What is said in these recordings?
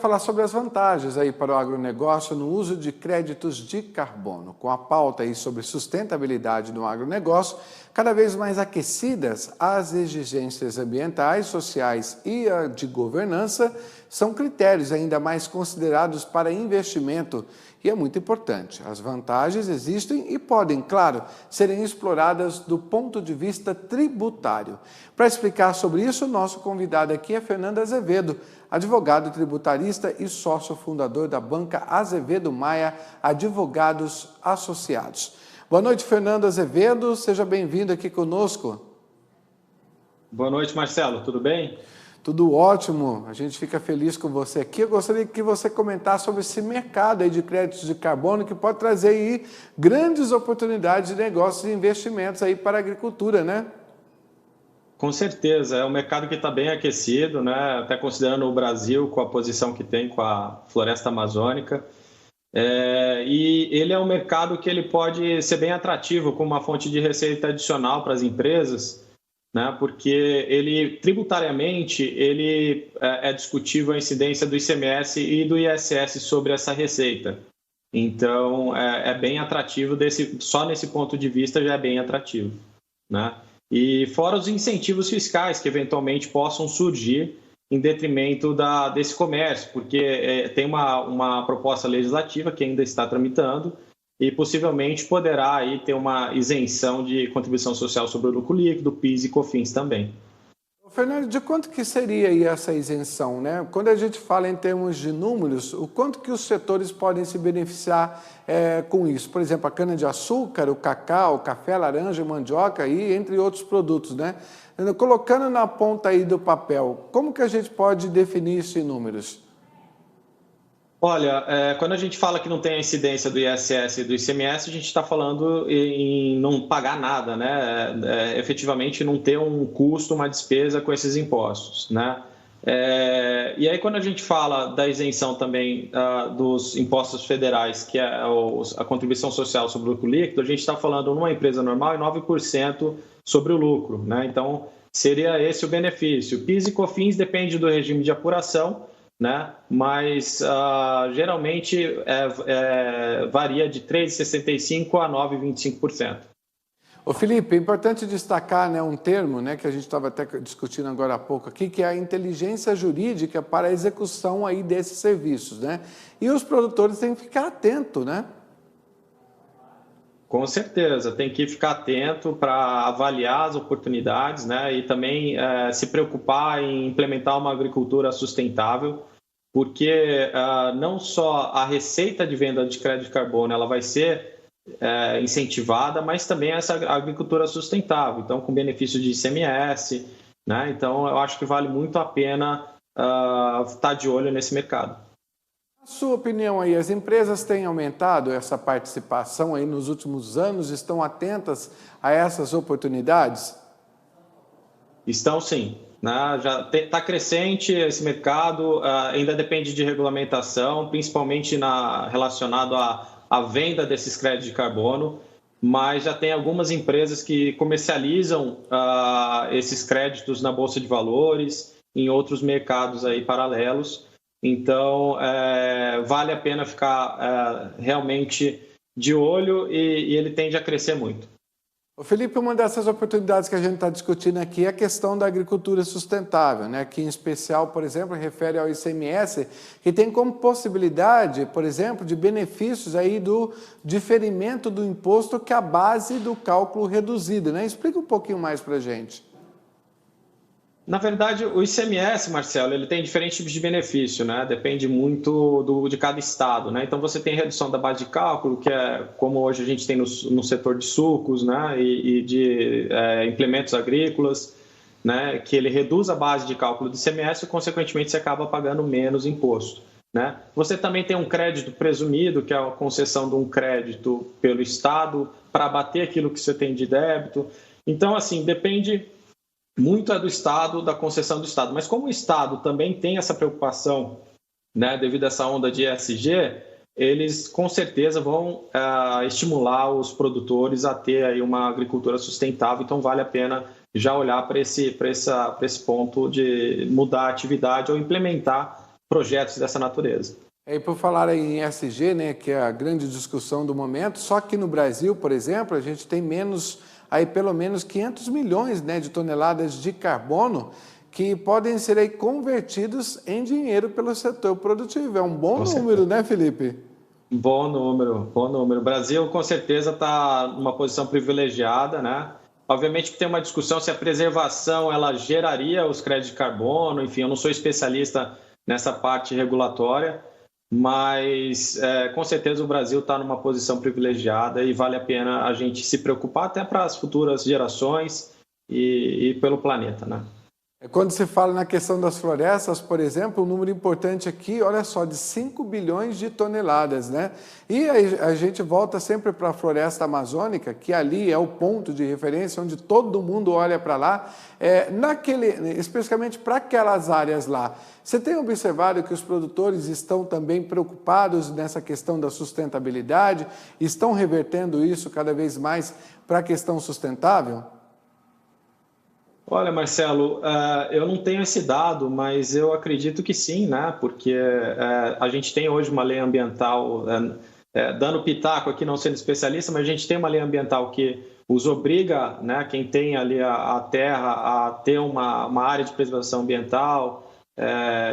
Falar sobre as vantagens aí para o agronegócio no uso de créditos de carbono. Com a pauta aí sobre sustentabilidade no agronegócio, cada vez mais aquecidas, as exigências ambientais, sociais e a de governança são critérios ainda mais considerados para investimento e é muito importante. As vantagens existem e podem, claro, serem exploradas do ponto de vista tributário. Para explicar sobre isso, nosso convidado aqui é Fernando Azevedo, advogado tributarista e sócio fundador da banca Azevedo Maia Advogados Associados. Boa noite, Fernando Azevedo, seja bem-vindo aqui conosco. Boa noite, Marcelo, tudo bem? Tudo ótimo, a gente fica feliz com você aqui. Eu gostaria que você comentasse sobre esse mercado aí de créditos de carbono que pode trazer aí grandes oportunidades de negócios e investimentos aí para a agricultura, né? Com certeza, é um mercado que está bem aquecido, né? Até considerando o Brasil com a posição que tem com a floresta amazônica. E ele é um mercado que ele pode ser bem atrativo como uma fonte de receita adicional para as empresas, né? Porque ele, tributariamente, ele é discutível a incidência do ICMS e do ISS sobre essa receita. Então, é bem atrativo, só nesse ponto de vista já é bem atrativo, né? E fora os incentivos fiscais que eventualmente possam surgir em detrimento desse comércio, porque tem uma proposta legislativa que ainda está tramitando e possivelmente poderá aí ter uma isenção de contribuição social sobre o lucro líquido, PIS e COFINS também. Fernando, de quanto que seria aí essa isenção, né? Quando a gente fala em termos de números, o quanto que os setores podem se beneficiar com isso? Por exemplo, a cana-de-açúcar, o cacau, o café, laranja, mandioca e entre outros produtos, né? Colocando na ponta aí do papel, como que a gente pode definir isso em números? Olha, quando a gente fala que não tem a incidência do ISS e do ICMS, a gente está falando em não pagar nada, né? Efetivamente não ter um custo, uma despesa com esses impostos, né? E aí quando a gente fala da isenção também dos impostos federais, que é a contribuição social sobre o lucro líquido, a gente está falando numa empresa normal em 9% sobre o lucro, né? Então seria esse o benefício. PIS e COFINS depende do regime de apuração, né? Mas geralmente varia de 3,65% a 9,25%. Ô Felipe, é importante destacar, né, um termo, né, que a gente estava até discutindo agora há pouco aqui, que é a inteligência jurídica para a execução aí desses serviços, né? E os produtores têm que ficar atentos, né? Com certeza, tem que ficar atento para avaliar as oportunidades, né? E também se preocupar em implementar uma agricultura sustentável, porque não só a receita de venda de crédito de carbono ela vai ser incentivada, mas também essa agricultura sustentável, então com benefício de ICMS, né? Então eu acho que vale muito a pena estar de olho nesse mercado. Na sua opinião aí, as empresas têm aumentado essa participação aí nos últimos anos, estão atentas a essas oportunidades? Estão sim, né? Já está crescente esse mercado, ainda depende de regulamentação, principalmente relacionado à venda desses créditos de carbono, mas já tem algumas empresas que comercializam esses créditos na Bolsa de Valores, em outros mercados aí paralelos. Então, vale a pena ficar realmente de olho e ele tende a crescer muito. Ô Felipe, uma dessas oportunidades que a gente está discutindo aqui é a questão da agricultura sustentável, né? Que em especial, por exemplo, refere ao ICMS, que tem como possibilidade, por exemplo, de benefícios aí do diferimento do imposto que é a base do cálculo reduzido, né? Explica um pouquinho mais para a gente. Na verdade, o ICMS, Marcelo, ele tem diferentes tipos de benefício, né? Depende muito de cada estado, né? Então, você tem redução da base de cálculo, que é como hoje a gente tem no setor de sucos, né? E de implementos agrícolas, né? Que ele reduz a base de cálculo do ICMS e, consequentemente, você acaba pagando menos imposto, né? Você também tem um crédito presumido, que é a concessão de um crédito pelo estado para abater aquilo que você tem de débito. Então, assim, depende muito do Estado, da concessão do Estado. Mas como o Estado também tem essa preocupação, né, devido a essa onda de ESG, eles com certeza vão estimular os produtores a ter aí uma agricultura sustentável. Então vale a pena já olhar para esse ponto de mudar a atividade ou implementar projetos dessa natureza. E por falar aí em ESG, né, que é a grande discussão do momento, só que no Brasil, por exemplo, a gente tem pelo menos 500 milhões, né, de toneladas de carbono que podem ser aí convertidos em dinheiro pelo setor produtivo. É um bom número, né, Felipe? Bom número, bom número. O Brasil, com certeza, está numa posição privilegiada, né? Obviamente que tem uma discussão se a preservação ela geraria os créditos de carbono, enfim, eu não sou especialista nessa parte regulatória, mas com certeza o Brasil está numa posição privilegiada e vale a pena a gente se preocupar até para as futuras gerações e pelo planeta, né? Quando se fala na questão das florestas, por exemplo, um número importante aqui, olha só, de 5 bilhões de toneladas, né? E aí a gente volta sempre para a floresta amazônica, que ali é o ponto de referência, onde todo mundo olha para lá, especificamente para aquelas áreas lá. Você tem observado que os produtores estão também preocupados nessa questão da sustentabilidade, estão revertendo isso cada vez mais para a questão sustentável? Olha, Marcelo, eu não tenho esse dado, mas eu acredito que sim, né? Porque a gente tem hoje uma lei ambiental, dando pitaco aqui, não sendo especialista, mas a gente tem uma lei ambiental que os obriga, né, quem tem ali a terra a ter uma área de preservação ambiental.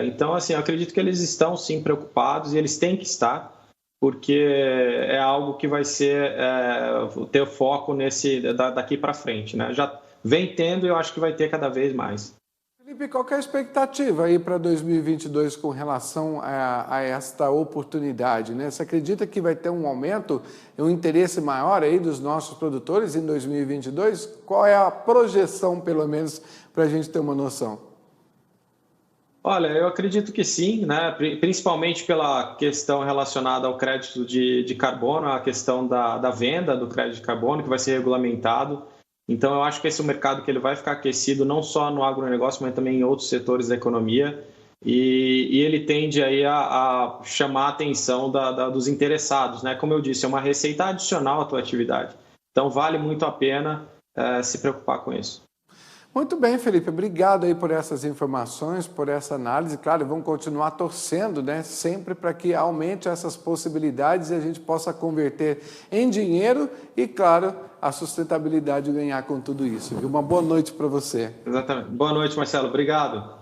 Então, assim, eu acredito que eles estão sim preocupados e eles têm que estar, porque é algo que vai ser ter foco daqui para frente, né? Já vem tendo e eu acho que vai ter cada vez mais. Felipe, qual que é a expectativa aí para 2022 com relação a esta oportunidade, né? Você acredita que vai ter um aumento, um interesse maior aí dos nossos produtores em 2022? Qual é a projeção, pelo menos, para a gente ter uma noção? Olha, eu acredito que sim, né? Principalmente pela questão relacionada ao crédito de carbono, a questão da venda do crédito de carbono, que vai ser regulamentado. Então, eu acho que esse é um mercado que ele vai ficar aquecido não só no agronegócio, mas também em outros setores da economia. E ele tende aí a chamar a atenção dos interessados, né? Como eu disse, é uma receita adicional à tua atividade. Então, vale muito a pena se preocupar com isso. Muito bem, Felipe. Obrigado aí por essas informações, por essa análise. Claro, vamos continuar torcendo, né? Sempre para que aumente essas possibilidades e a gente possa converter em dinheiro e, claro, a sustentabilidade ganhar com tudo isso. Uma boa noite para você. Exatamente. Boa noite, Marcelo. Obrigado.